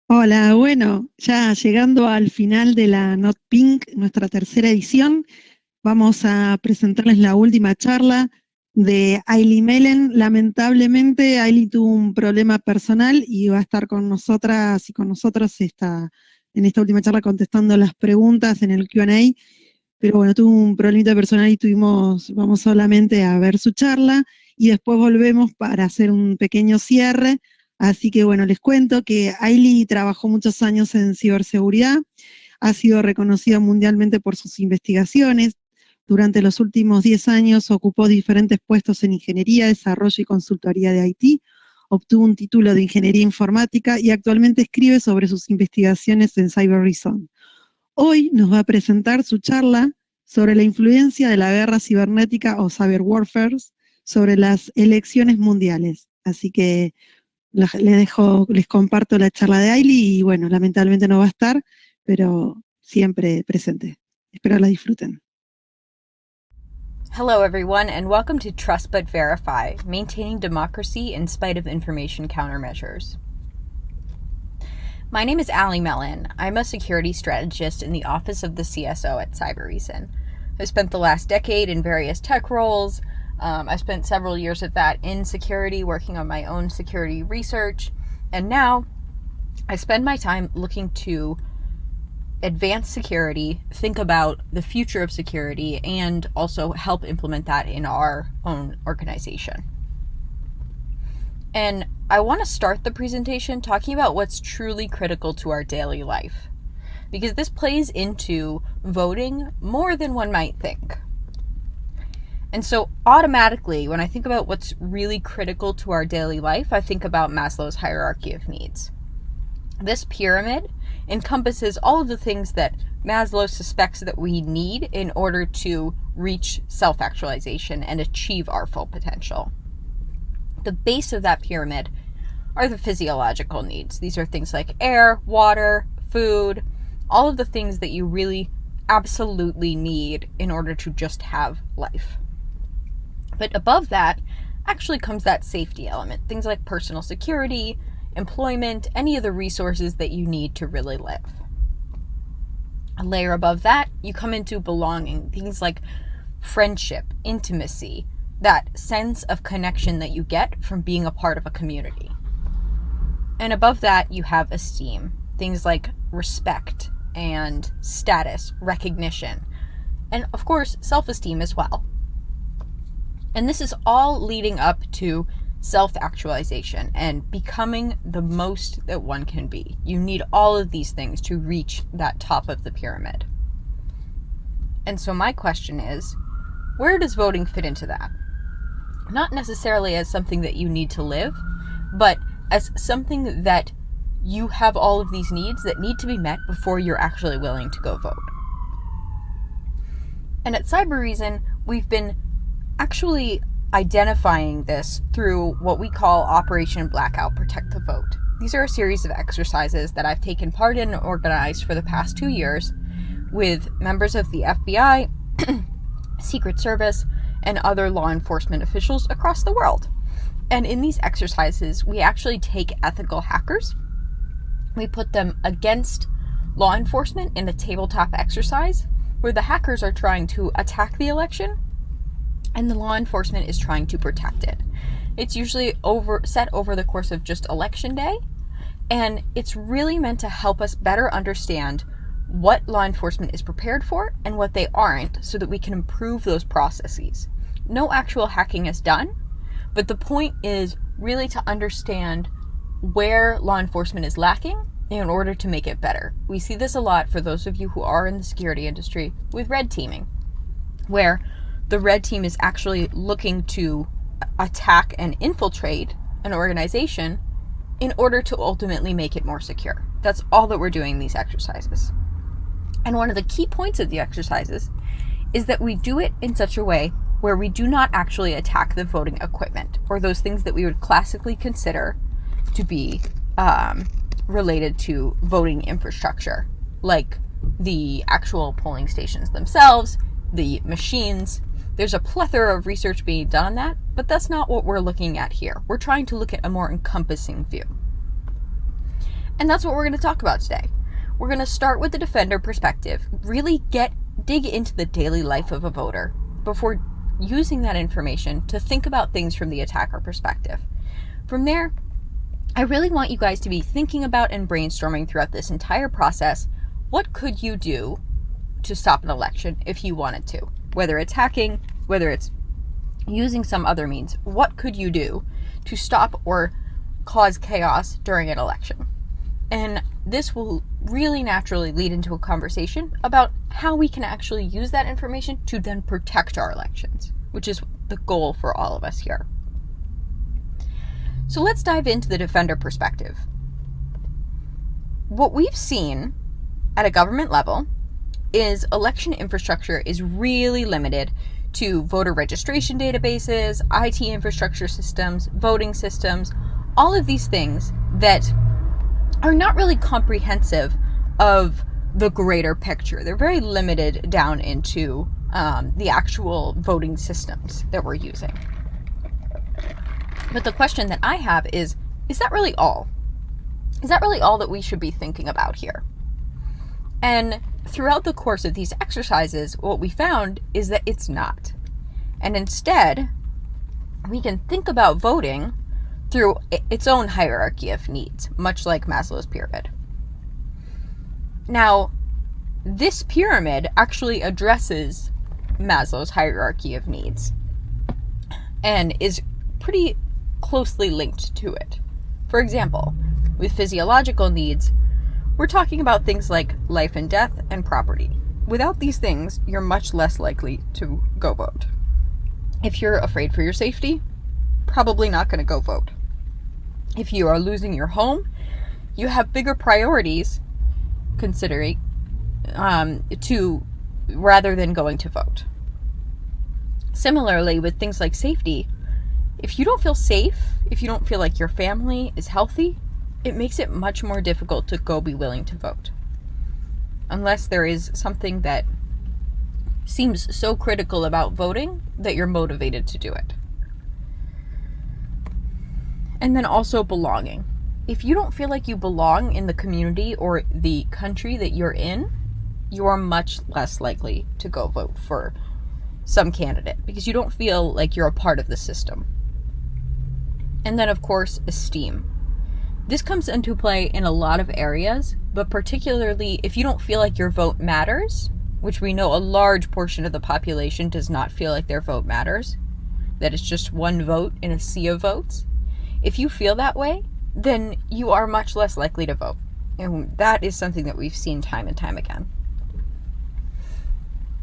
Hola, bueno, ya llegando al final de la NotPink, nuestra tercera edición, vamos a presentarles la última charla de Allie Mellen. Lamentablemente, Allie tuvo un problema personal y va a estar con nosotras y con nosotros en esta última charla contestando las preguntas en el Q&A. Pero bueno, tuvo un problemita personal y vamos solamente a ver su charla y después volvemos para hacer un pequeño cierre. Así que bueno, les cuento que Allie trabajó muchos años en ciberseguridad, ha sido reconocida mundialmente por sus investigaciones. Durante los últimos 10 años ocupó diferentes puestos en ingeniería, desarrollo y consultoría de IT, obtuvo un título de ingeniería informática y actualmente escribe sobre sus investigaciones en Cybereason. Hoy nos va a presentar su charla sobre la influencia de la guerra cibernética o cyberwarfare sobre las elecciones mundiales. Así que les comparto la charla de Allie y bueno, lamentablemente no va a estar, pero siempre presente. Espero la disfruten. Hello, everyone, and welcome to Trust But Verify, Maintaining Democracy in Spite of Information Countermeasures. My name is Allie Mellen. I'm a security strategist in the office of the CSO at Cybereason. I've spent the last decade in various tech roles. I spent several years of that in security, working on my own security research, and now I spend my time looking to advance security, think about the future of security, and also help implement that in our own organization. And I want to start the presentation talking about what's truly critical to our daily life, because this plays into voting more than one might think. And so automatically, when I think about what's really critical to our daily life, I think about Maslow's hierarchy of needs. This pyramid encompasses all of the things that Maslow suspects that we need in order to reach self-actualization and achieve our full potential. The base of that pyramid are the physiological needs. These are things like air, water, food, all of the things that you really absolutely need in order to just have life. But above that actually comes that safety element, things like personal security, employment, any of the resources that you need to really live. A layer above that, you come into belonging, things like friendship, intimacy, that sense of connection that you get from being a part of a community. And above that, you have esteem, things like respect and status, recognition, and of course, self-esteem as well. And this is all leading up to self-actualization and becoming the most that one can be. You need all of these things to reach that top of the pyramid. And so my question is, where does voting fit into that? Not necessarily as something that you need to live, but as something that you have all of these needs that need to be met before you're actually willing to go vote. And at Cybereason, we've been actually identifying this through what we call Operation Blackout Protect the Vote. These are a series of exercises that I've taken part in and organized for the past 2 years with members of the FBI, Secret Service, and other law enforcement officials across the world. And in these exercises, we actually take ethical hackers, we put them against law enforcement in a tabletop exercise where the hackers are trying to attack the election and the law enforcement is trying to protect it. It's usually set over the course of just election day, and it's really meant to help us better understand what law enforcement is prepared for and what they aren't, so that we can improve those processes. No actual hacking is done, but the point is really to understand where law enforcement is lacking in order to make it better. We see this a lot for those of you who are in the security industry with red teaming, where the red team is actually looking to attack and infiltrate an organization in order to ultimately make it more secure. That's all that we're doing in these exercises. And one of the key points of the exercises is that we do it in such a way where we do not actually attack the voting equipment or those things that we would classically consider to be related to voting infrastructure, like the actual polling stations themselves, the machines, There's a plethora of research being done on that, but that's not what we're looking at here. We're trying to look at a more encompassing view. And that's what we're going to talk about today. We're going to start with the defender perspective, really dig into the daily life of a voter before using that information to think about things from the attacker perspective. From there, I really want you guys to be thinking about and brainstorming throughout this entire process. What could you do to stop an election if you wanted to? Whether it's hacking, whether it's using some other means, what could you do to stop or cause chaos during an election? And this will really naturally lead into a conversation about how we can actually use that information to then protect our elections, which is the goal for all of us here. So let's dive into the defender perspective. What we've seen at a government level is election infrastructure is really limited to voter registration databases, IT infrastructure systems, voting systems, all of these things that are not really comprehensive of the greater picture. They're very limited down into the actual voting systems that we're using. But the question that I have is that really all? Is that really all that we should be thinking about here? And throughout the course of these exercises, what we found is that it's not. And instead, we can think about voting through its own hierarchy of needs, much like Maslow's pyramid. Now, this pyramid actually addresses Maslow's hierarchy of needs and is pretty closely linked to it. For example, with physiological needs, we're talking about things like life and death and property. Without these things, you're much less likely to go vote. If you're afraid for your safety, probably not going to go vote. If you are losing your home, you have bigger priorities considering rather than going to vote. Similarly, with things like safety, if you don't feel safe, if you don't feel like your family is healthy, it makes it much more difficult to go be willing to vote. Unless there is something that seems so critical about voting that you're motivated to do it. And then also belonging. If you don't feel like you belong in the community or the country that you're in, you are much less likely to go vote for some candidate because you don't feel like you're a part of the system. And then, of course, esteem. This comes into play in a lot of areas, but particularly if you don't feel like your vote matters, which we know a large portion of the population does not feel like their vote matters, that it's just one vote in a sea of votes. If you feel that way, then you are much less likely to vote. And that is something that we've seen time and time again.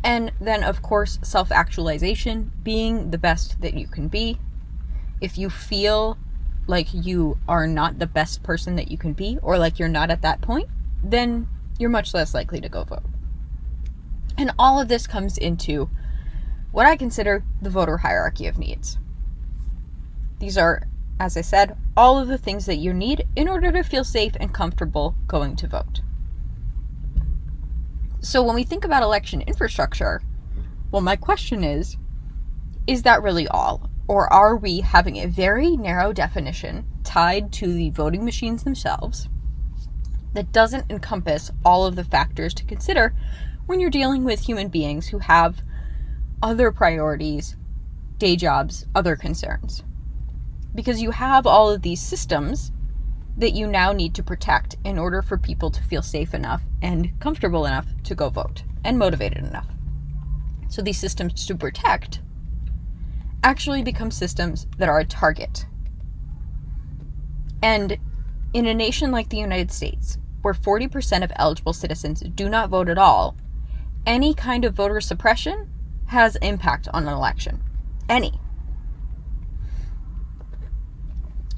And then, of course, self-actualization, being the best that you can be. If you feel like you are not the best person that you can be, or like you're not at that point, then you're much less likely to go vote. And all of this comes into what I consider the voter hierarchy of needs. These are, as I said, all of the things that you need in order to feel safe and comfortable going to vote. So when we think about election infrastructure, well, my question is that really all? Or are we having a very narrow definition tied to the voting machines themselves that doesn't encompass all of the factors to consider when you're dealing with human beings who have other priorities, day jobs, other concerns? Because you have all of these systems that you now need to protect in order for people to feel safe enough and comfortable enough to go vote and motivated enough. So these systems to protect actually become systems that are a target. And in a nation like the United States, where 40% of eligible citizens do not vote at all, any kind of voter suppression has impact on an election. Any.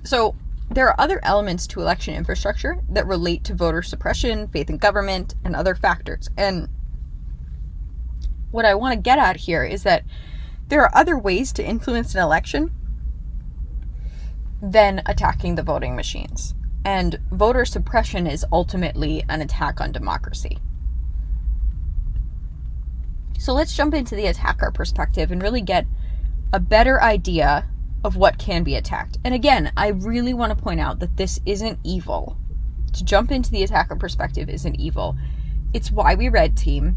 So there are other elements to election infrastructure that relate to voter suppression, faith in government, and other factors. And what I want to get at here is that there are other ways to influence an election than attacking the voting machines. And voter suppression is ultimately an attack on democracy. So let's jump into the attacker perspective and really get a better idea of what can be attacked. And again, I really want to point out that this isn't evil. To jump into the attacker perspective isn't evil. It's why we red team,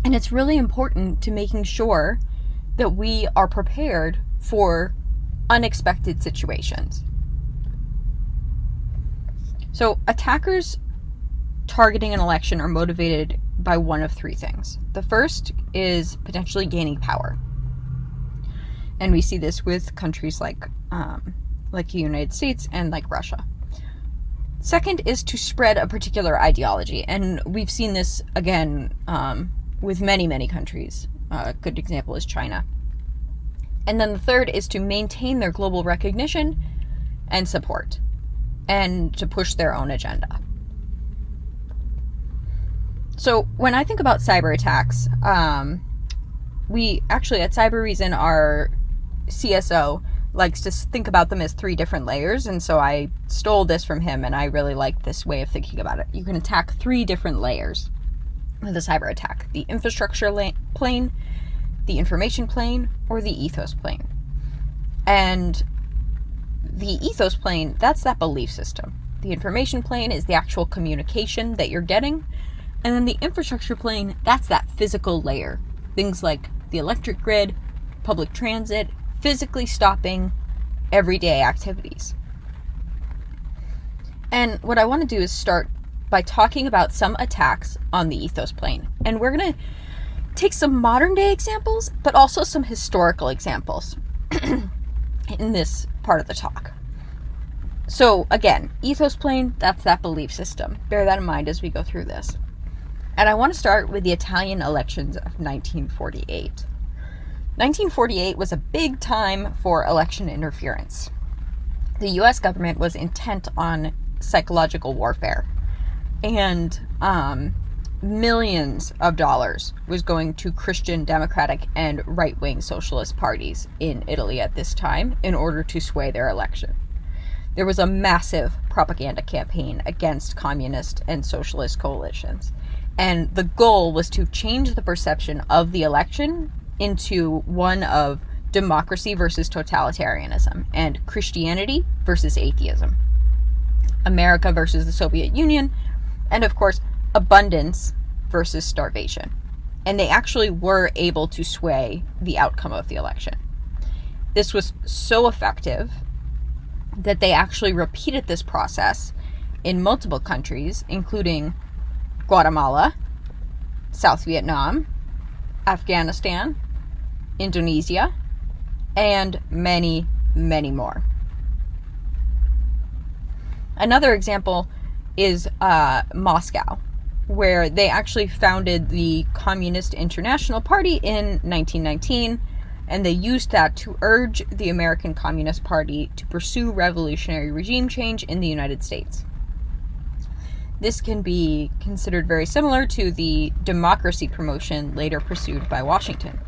and it's really important to making sure that we are prepared for unexpected situations. So attackers targeting an election are motivated by one of three things. The first is potentially gaining power. And we see this with countries like the United States and like Russia. Second is to spread a particular ideology. And we've seen this again with many, many countries. A good example is China. And then the third is to maintain their global recognition and support, and to push their own agenda. So when I think about cyber attacks, we actually at Cybereason, our CSO likes to think about them as three different layers, and so I stole this from him, and I really like this way of thinking about it. You can attack three different layers with a cyber attack: the infrastructure plane, the information plane, or the ethos plane. And the ethos plane, that's that belief system. The information plane is the actual communication that you're getting. And then the infrastructure plane, that's that physical layer. Things like the electric grid, public transit, physically stopping everyday activities. And what I want to do is start by talking about some attacks on the ethos plane. And we're going to take some modern day examples, but also some historical examples in this part of the talk. So again, ethos plane, that's that belief system. Bear that in mind as we go through this. And I want to start with the Italian elections of 1948. 1948 was a big time for election interference. The US government was intent on psychological warfare, and millions of dollars was going to Christian democratic and right-wing socialist parties in Italy at this time in order to sway their election. There was a massive propaganda campaign against communist and socialist coalitions. And the goal was to change the perception of the election into one of democracy versus totalitarianism, and Christianity versus atheism, America versus the Soviet Union, and of course, abundance versus starvation. And they actually were able to sway the outcome of the election. This was so effective that they actually repeated this process in multiple countries, including Guatemala, South Vietnam, Afghanistan, Indonesia, and many, many more. Another example is Moscow, where they actually founded the Communist International Party in 1919, and they used that to urge the American Communist Party to pursue revolutionary regime change in the United States. This can be considered very similar to the democracy promotion later pursued by Washington.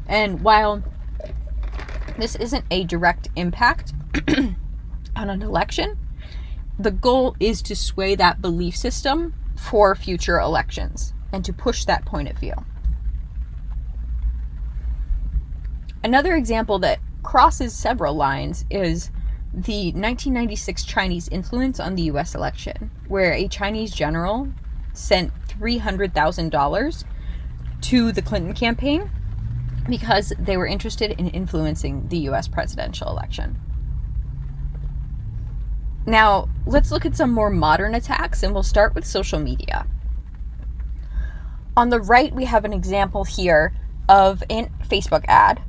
And while this isn't a direct impact on an election, the goal is to sway that belief system for future elections and to push that point of view. Another example that crosses several lines is the 1996 Chinese influence on the US election, where a Chinese general sent $300,000 to the Clinton campaign because they were interested in influencing the US presidential election. Now, let's look at some more modern attacks, and we'll start with social media. On the right, we have an example here of a Facebook ad,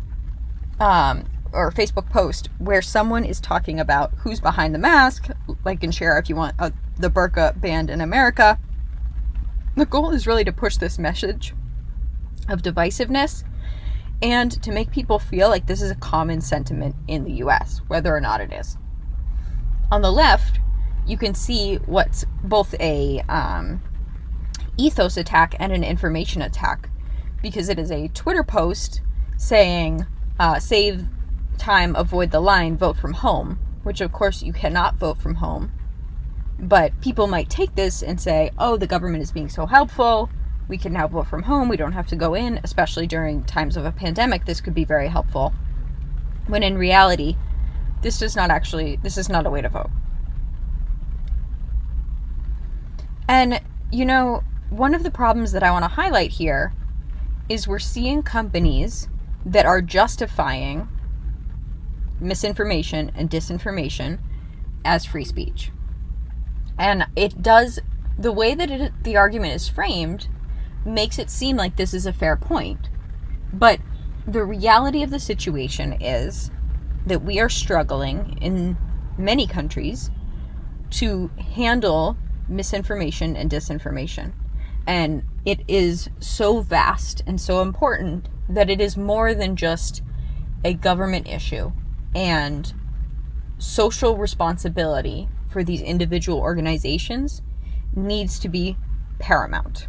or Facebook post, where someone is talking about who's behind the mask, like and share if you want the burqa banned in America. The goal is really to push this message of divisiveness and to make people feel like this is a common sentiment in the US, whether or not it is. On the left, you can see what's both a ethos attack and an information attack, because it is a Twitter post saying, save time, avoid the line, vote from home, which of course you cannot vote from home. But people might take this and say, oh, the government is being so helpful, we can now vote from home. We don't have to go in, especially during times of a pandemic. This could be very helpful. When in reality, this is not a way to vote. And, one of the problems that I want to highlight here is we're seeing companies that are justifying misinformation and disinformation as free speech. And the way that the argument is framed makes it seem like this is a fair point. But the reality of the situation is that we are struggling in many countries to handle misinformation and disinformation. And it is so vast and so important that it is more than just a government issue, and social responsibility for these individual organizations needs to be paramount.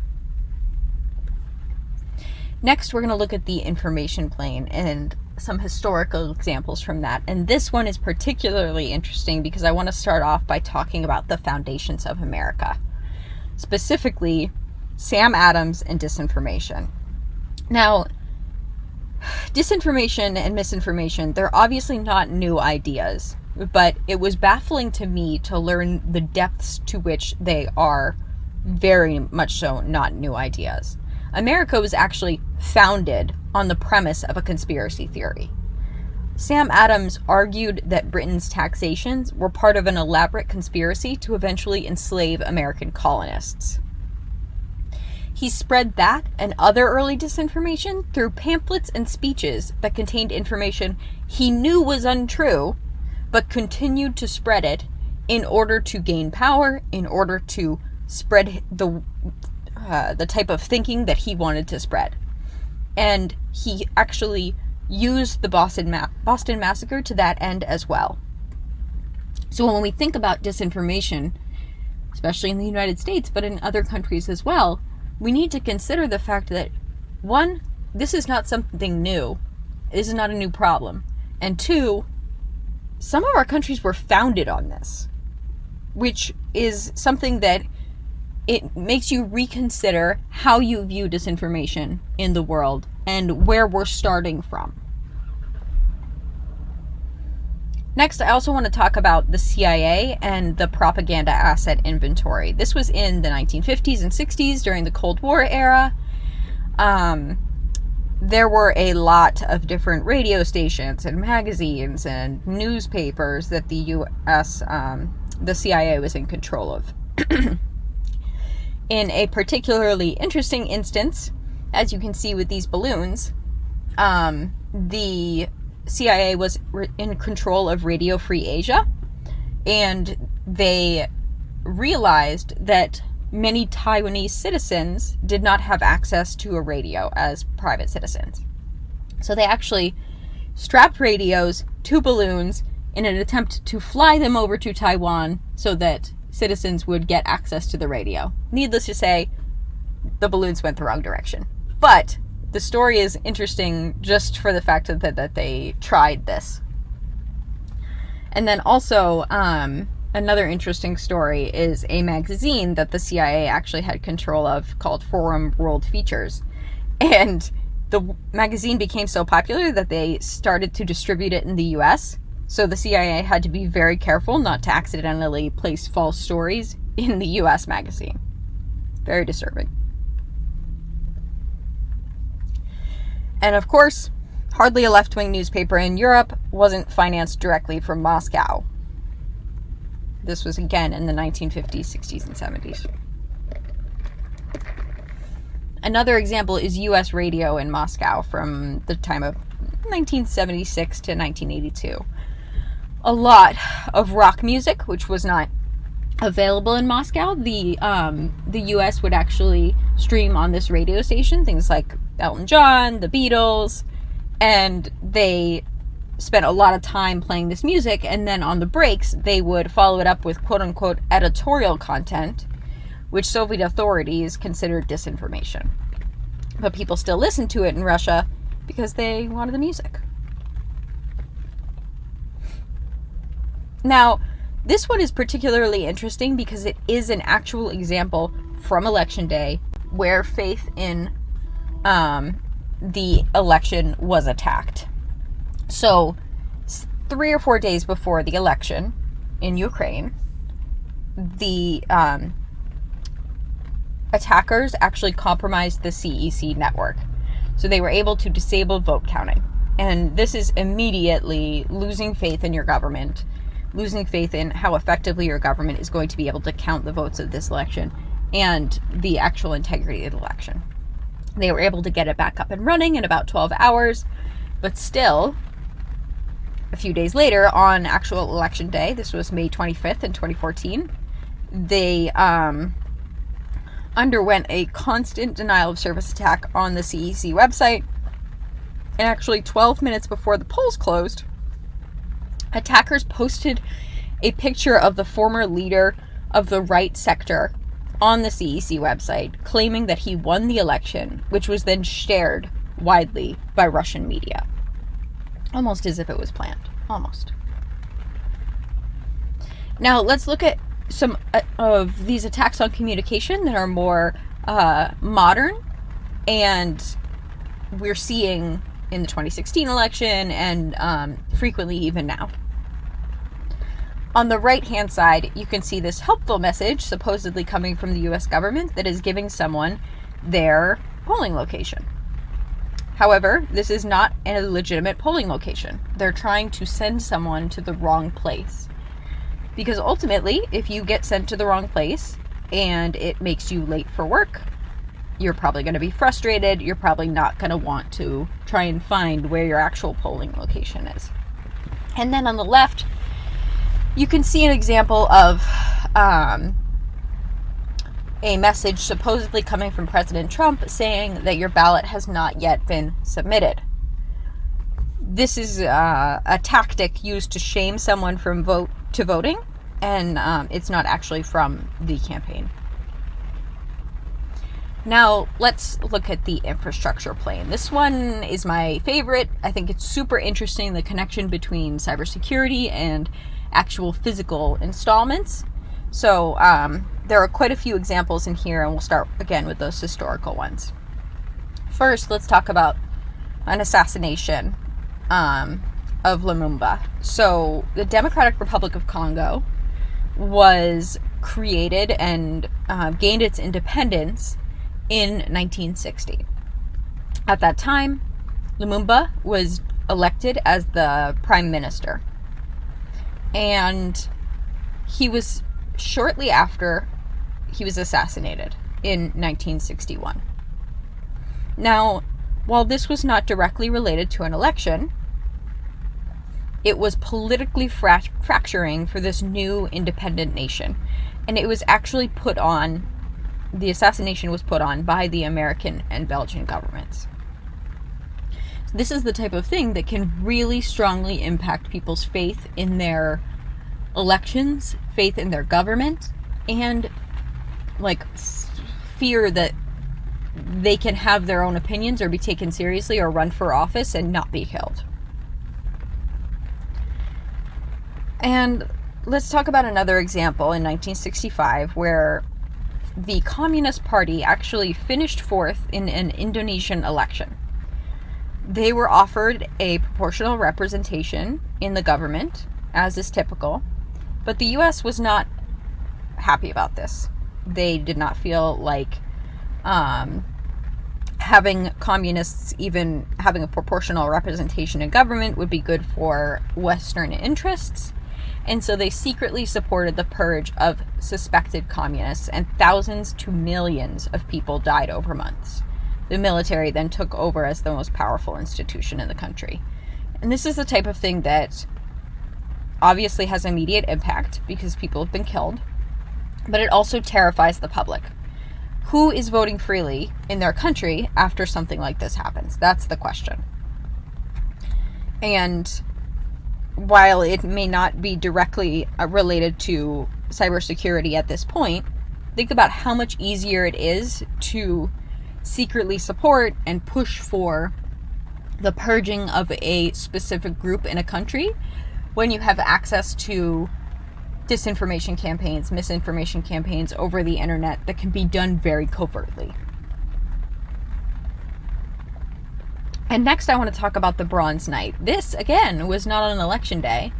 Next, we're going to look at the information plane and some historical examples from that. And this one is particularly interesting because I want to start off by talking about the foundations of America, specifically Sam Adams and disinformation. Now, disinformation and misinformation, they're obviously not new ideas, but it was baffling to me to learn the depths to which they are very much so not new ideas. America was actually founded on the premise of a conspiracy theory. Sam Adams argued that Britain's taxations were part of an elaborate conspiracy to eventually enslave American colonists. He spread that and other early disinformation through pamphlets and speeches that contained information he knew was untrue, but continued to spread it in order to gain power, in order to spread the type of thinking that he wanted to spread. And he actually used the Boston Massacre to that end as well. So when we think about disinformation, especially in the United States, but in other countries as well, we need to consider the fact that, one, this is not something new. This is not a new problem. And two, some of our countries were founded on this, which is something that it makes you reconsider how you view disinformation in the world and where we're starting from. Next, I also want to talk about the CIA and the propaganda asset inventory. This was in the 1950s and 60s during the Cold War era. There were a lot of different radio stations and magazines and newspapers that the U.S., the CIA was in control of. In a particularly interesting instance, as you can see with these balloons, the CIA was in control of Radio Free Asia, and they realized that many Taiwanese citizens did not have access to a radio as private citizens. So they actually strapped radios to balloons in an attempt to fly them over to Taiwan so that citizens would get access to the radio. Needless to say, the balloons went the wrong direction. But the story is interesting just for the fact that they tried this. And then also, another interesting story is a magazine that the CIA actually had control of called Forum World Features. And the magazine became so popular that they started to distribute it in the US. So the CIA had to be very careful not to accidentally place false stories in the US magazine. Very disturbing. And of course, hardly a left-wing newspaper in Europe wasn't financed directly from Moscow. This was again in the 1950s, 60s, and 70s. Another example is US radio in Moscow from the time of 1976 to 1982. A lot of rock music, which was not available in Moscow, the US would actually stream on this radio station, things like Elton John, the Beatles, and they spent a lot of time playing this music, and then on the breaks, they would follow it up with quote-unquote editorial content, which Soviet authorities considered disinformation. But people still listened to it in Russia because they wanted the music. Now, this one is particularly interesting because it is an actual example from Election Day where faith in the election was attacked. So 3 or 4 days before the election in Ukraine, the attackers actually compromised the CEC network. So they were able to disable vote counting. And this is immediately losing faith in your government, losing faith in how effectively your government is going to be able to count the votes of this election and the actual integrity of the election. They were able to get it back up and running in about 12 hours, but still, a few days later, on actual election day, this was May 25th in 2014, they underwent a constant denial of service attack on the CEC website. And actually 12 minutes before the polls closed, attackers posted a picture of the former leader of the right sector on the CEC website, claiming that he won the election, which was then shared widely by Russian media. Almost as if it was planned. Almost. Now, let's look at some of these attacks on communication that are more modern, and we're seeing in the 2016 election and frequently even now. On the right-hand side, you can see this helpful message supposedly coming from the US government that is giving someone their polling location. However, this is not a legitimate polling location. They're trying to send someone to the wrong place. Because ultimately, if you get sent to the wrong place and it makes you late for work, you're probably going to be frustrated. You're probably not going to want to try and find where your actual polling location is. And then on the left, you can see an example of a message supposedly coming from President Trump saying that your ballot has not yet been submitted. This is a tactic used to shame someone from voting, and it's not actually from the campaign. Now, let's look at the infrastructure plane. This one is my favorite. I think it's super interesting, the connection between cybersecurity and actual physical installments. So there are quite a few examples in here, and we'll start again with those historical ones. First, let's talk about an assassination of Lumumba. So the Democratic Republic of Congo was created and gained its independence in 1960. At that time, Lumumba was elected as the prime minister. And he was shortly after he was assassinated in 1961. Now, while this was not directly related to an election, it was politically fracturing for this new independent nation. And it was actually the assassination was put on by the American and Belgian governments. This is the type of thing that can really strongly impact people's faith in their elections, faith in their government, and fear that they can have their own opinions or be taken seriously or run for office and not be killed. And let's talk about another example in 1965 where the Communist Party actually finished fourth in an Indonesian election. They were offered a proportional representation in the government, as is typical, but the US was not happy about this. They did not feel like having communists even having a proportional representation in government would be good for Western interests. And so they secretly supported the purge of suspected communists, and thousands to millions of people died over months. The military then took over as the most powerful institution in the country. And this is the type of thing that obviously has immediate impact because people have been killed, but it also terrifies the public. Who is voting freely in their country after something like this happens? That's the question. And while it may not be directly related to cybersecurity at this point, think about how much easier it is to secretly support and push for the purging of a specific group in a country when you have access to disinformation campaigns, misinformation campaigns over the internet that can be done very covertly. And next I want to talk about the Bronze Night. This, again, was not on election day,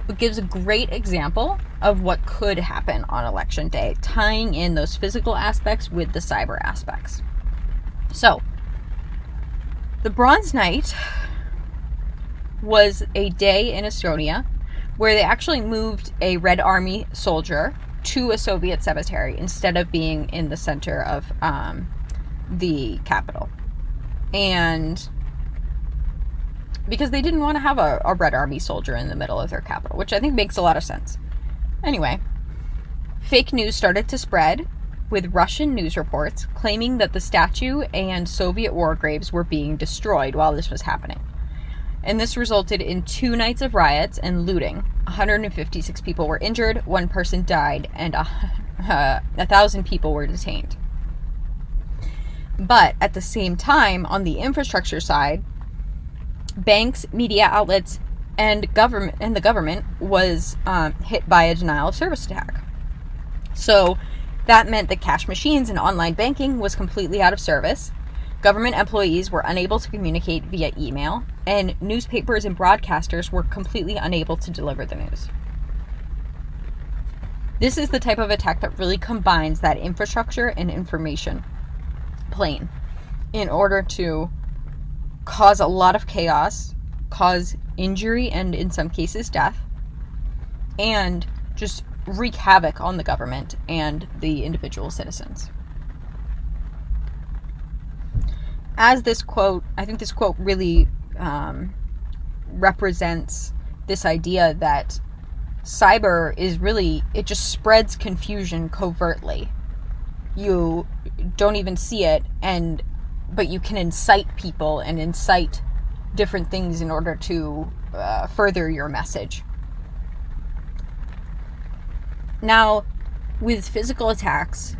but gives a great example of what could happen on election day, tying in those physical aspects with the cyber aspects. So, the Bronze Night was a day in Estonia where they actually moved a Red Army soldier to a Soviet cemetery instead of being in the center of the capital. And because they didn't want to have a Red Army soldier in the middle of their capital, which I think makes a lot of sense. Anyway, fake news started to spread with Russian news reports claiming that the statue and Soviet war graves were being destroyed while this was happening. And this resulted in 2 nights of riots and looting. 156 people were injured, 1 person died, and 1,000 people were detained. But at the same time, on the infrastructure side, banks, media outlets, and the government was hit by a denial of service attack. So that meant that cash machines and online banking was completely out of service. Government employees were unable to communicate via email, and newspapers and broadcasters were completely unable to deliver the news. This is the type of attack that really combines that infrastructure and information plane in order to cause a lot of chaos, cause injury, and in some cases death, and just wreak havoc on the government and the individual citizens. As this quote, I think this quote really represents this idea that cyber is really, it just spreads confusion covertly. You don't even see it, but you can incite people and incite different things in order to further your message. Now, with physical attacks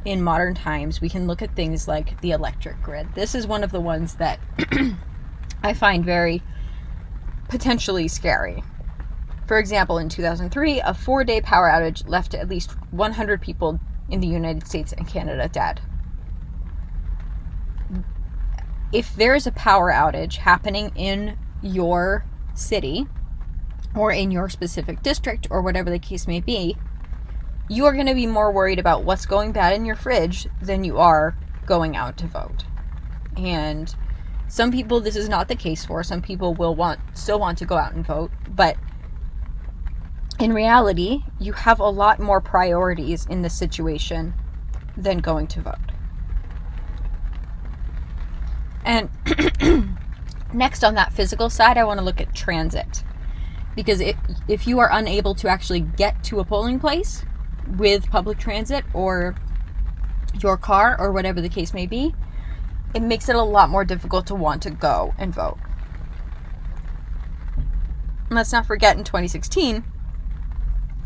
in modern times, we can look at things like the electric grid. This is one of the ones that I find very potentially scary. For example, in 2003, a 4-day power outage left at least 100 people in the United States and Canada dead. If there is a power outage happening in your city or in your specific district or whatever the case may be, you are going to be more worried about what's going bad in your fridge than you are going out to vote. And some people this is not the case for. Some people will still want to go out and vote, but in reality, you have a lot more priorities in this situation than going to vote. And next, on that physical side, I want to look at transit. Because if you are unable to actually get to a polling place with public transit or your car or whatever the case may be, it makes it a lot more difficult to want to go and vote. And let's not forget, in 2016,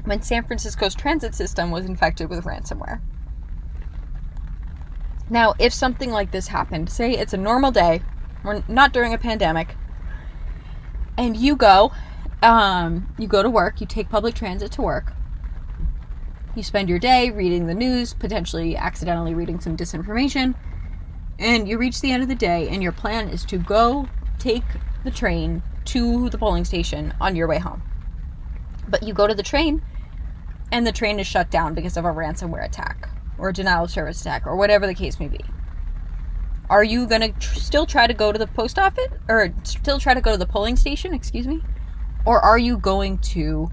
when San Francisco's transit system was infected with ransomware. Now, if something like this happened, say it's a normal day, we're not during a pandemic, and you go to work, you take public transit to work, you spend your day reading the news, potentially accidentally reading some disinformation, and you reach the end of the day and your plan is to go take the train to the polling station on your way home. But you go to the train and the train is shut down because of a ransomware attack or a denial of service attack or whatever the case may be. Are you going to still try to go to the post office or still try to go to the polling station, or are you going to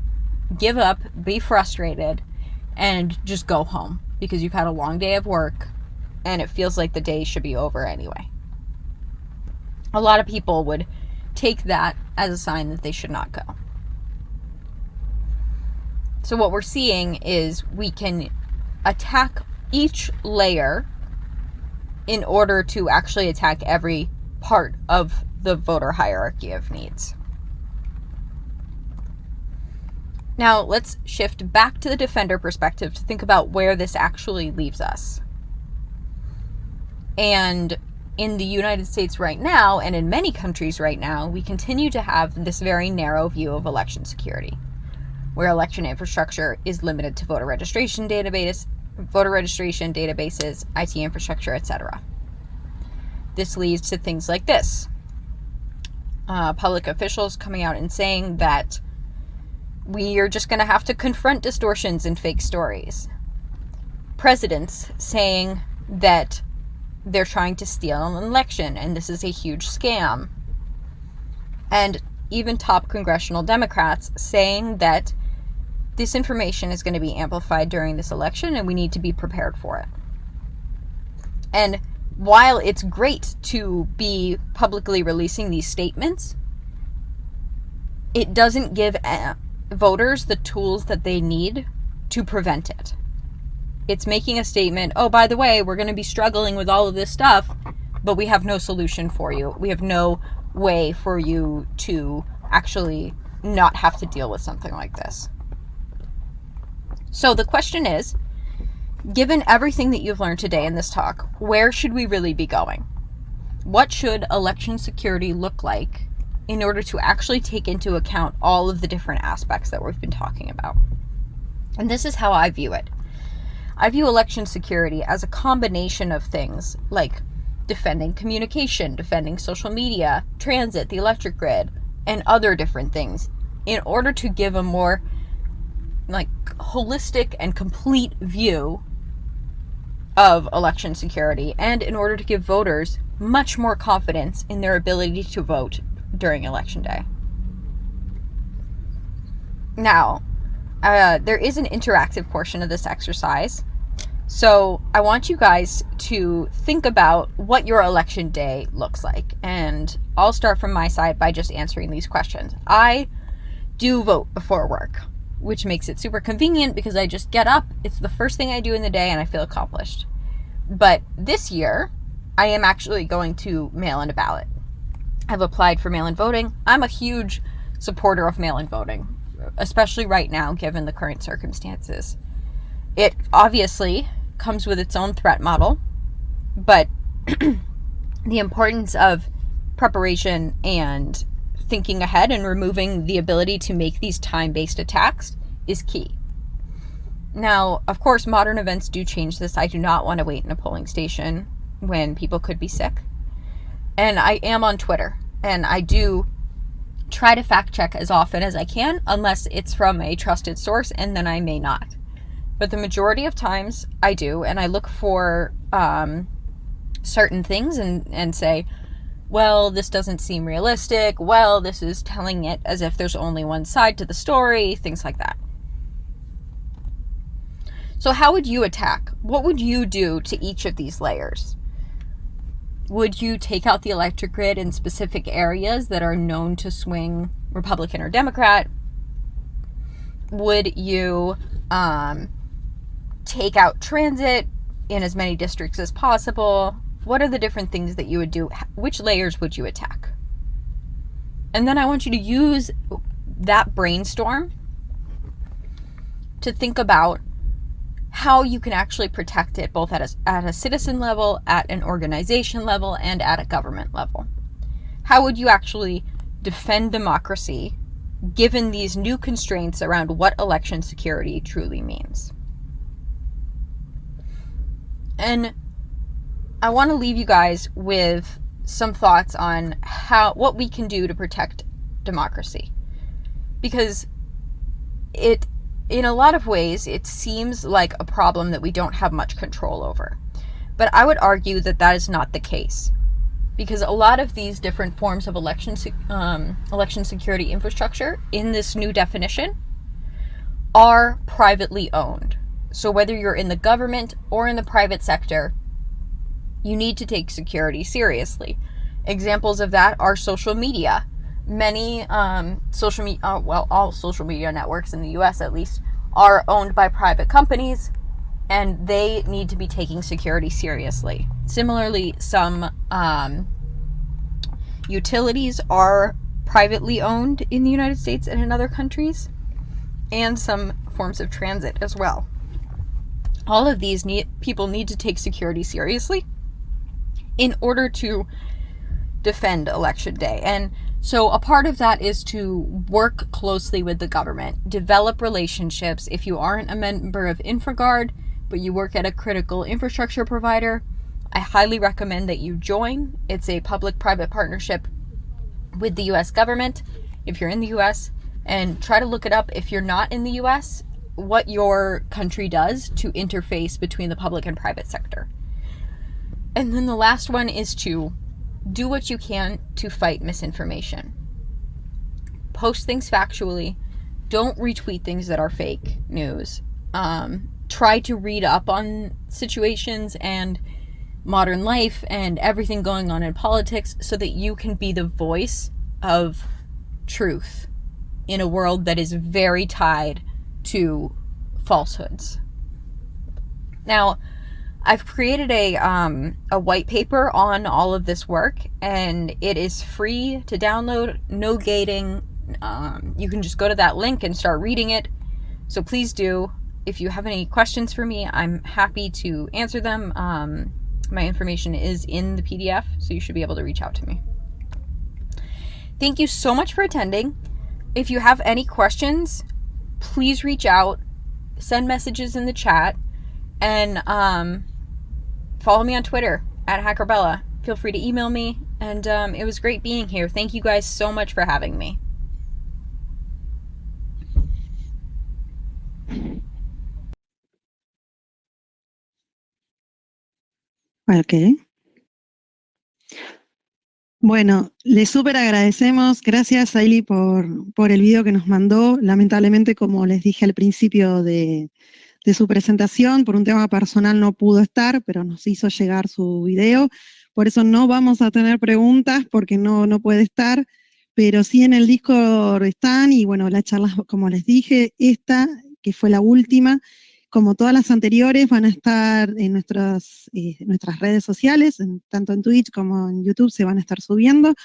give up, be frustrated, and just go home because you've had a long day of work and it feels like the day should be over anyway? A lot of people would take that as a sign that they should not go. So what we're seeing is we can attack each layer in order to actually attack every part of the voter hierarchy of needs. Now, let's shift back to the defender perspective to think about where this actually leaves us. And in the United States right now, and in many countries right now, we continue to have this very narrow view of election security, where election infrastructure is limited to voter registration databases, IT infrastructure, etc. This leads to things like this. public officials coming out and saying that we are just going to have to confront distortions and fake stories. Presidents saying that they're trying to steal an election and this is a huge scam. And even top congressional Democrats saying that this information is going to be amplified during this election and we need to be prepared for it. And while it's great to be publicly releasing these statements, it doesn't give voters the tools that they need to prevent it. It's making a statement, oh, by the way, we're going to be struggling with all of this stuff, but we have no solution for you. We have no way for you to actually not have to deal with something like this. So the question is, given everything that you've learned today in this talk, where should we really be going? What should election security look like in order to actually take into account all of the different aspects that we've been talking about? And this is how I view it. I view election security as a combination of things like defending communication, defending social media, transit, the electric grid, and other different things in order to give a more holistic and complete view of election security, and in order to give voters much more confidence in their ability to vote during election day. Now, there is an interactive portion of this exercise. So I want you guys to think about what your election day looks like. And I'll start from my side by just answering these questions. I do vote before work, which makes it super convenient because I just get up. It's the first thing I do in the day and I feel accomplished. But this year, I am actually going to mail in a ballot. I've applied for mail-in voting. I'm a huge supporter of mail-in voting, especially right now, given the current circumstances. It obviously comes with its own threat model, but the importance of preparation and thinking ahead and removing the ability to make these time-based attacks is key. Now, of course, modern events do change this. I do not want to wait in a polling station when people could be sick. And I am on Twitter, and I do try to fact check as often as I can, unless it's from a trusted source, and then I may not. But the majority of times I do, and I look for certain things and say, well, this doesn't seem realistic. Well, this is telling it as if there's only one side to the story, things like that. So how would you attack? What would you do to each of these layers? Would you take out the electric grid in specific areas that are known to swing Republican or Democrat? Would you take out transit in as many districts as possible? What are the different things that you would do? Which layers would you attack? And then I want you to use that brainstorm to think about how you can actually protect it, both at a citizen level, at an organization level, and at a government level. How would you actually defend democracy given these new constraints around what election security truly means? And I want to leave you guys with some thoughts on what we can do to protect democracy. Because in a lot of ways, it seems like a problem that we don't have much control over. But I would argue that that is not the case. Because a lot of these different forms of election security infrastructure in this new definition are privately owned. So whether you're in the government or in the private sector, you need to take security seriously. Examples of that are social media. Many all social media networks in the US at least are owned by private companies, and they need to be taking security seriously. Similarly, some utilities are privately owned in the United States and in other countries, and some forms of transit as well. All of these people need to take security seriously in order to defend election day. And so a part of that is to work closely with the government, develop relationships. If you aren't a member of InfraGard, but you work at a critical infrastructure provider, I highly recommend that you join. It's a public-private partnership with the US government, if you're in the US, and try to look it up if you're not in the US, what your country does to interface between the public and private sector. And then the last one is to do what you can to fight misinformation. Post things factually. Don't retweet things that are fake news. Try to read up on situations and modern life and everything going on in politics so that you can be the voice of truth in a world that is very tied to falsehoods. Now, I've created a white paper on all of this work, and it is free to download, no gating. You can just go to that link and start reading it. So please do. If you have any questions for me, I'm happy to answer them. My information is in the PDF, so you should be able to reach out to me. Thank you so much for attending. If you have any questions, please reach out, send messages in the chat, and follow me on Twitter @HackerBella. Feel free to email me, and it was great being here. Thank you guys so much for having me. Ok. Bueno, le súper agradecemos. Gracias, Allie, por el video que nos mandó. Lamentablemente, como les dije al principio de su presentación, por un tema personal no pudo estar, pero nos hizo llegar su video. Por eso no vamos a tener preguntas, porque no puede estar, pero sí en el Discord están, y bueno, la charla, como les dije, esta, que fue la última, como todas las anteriores, van a estar en nuestras redes sociales, tanto en Twitch como en YouTube se van a estar subiendo.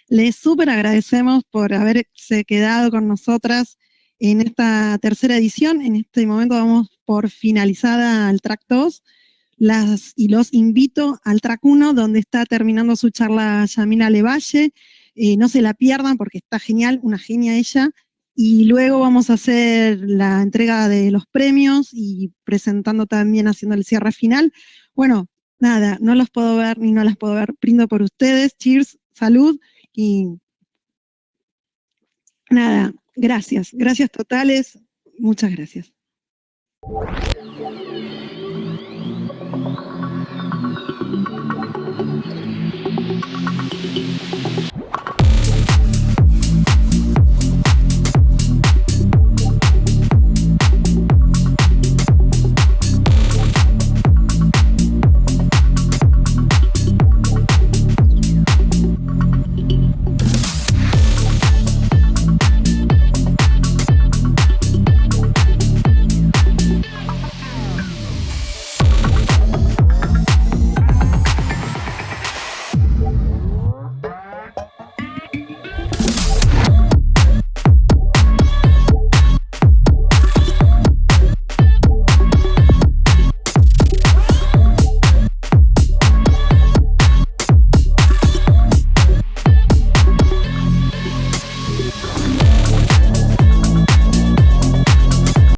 Les súper agradecemos por haberse quedado con nosotras en esta tercera edición. En este momento vamos por finalizada al track 2, y los invito al track 1, donde está terminando su charla Yamina Levalle. No se la pierdan porque está genial, una genia ella. Y luego vamos a hacer la entrega de los premios y presentando también, haciendo el cierre final. Bueno, nada, no los puedo ver ni no las puedo ver. Brindo por ustedes. Cheers, salud y nada, gracias. Gracias totales. Muchas gracias.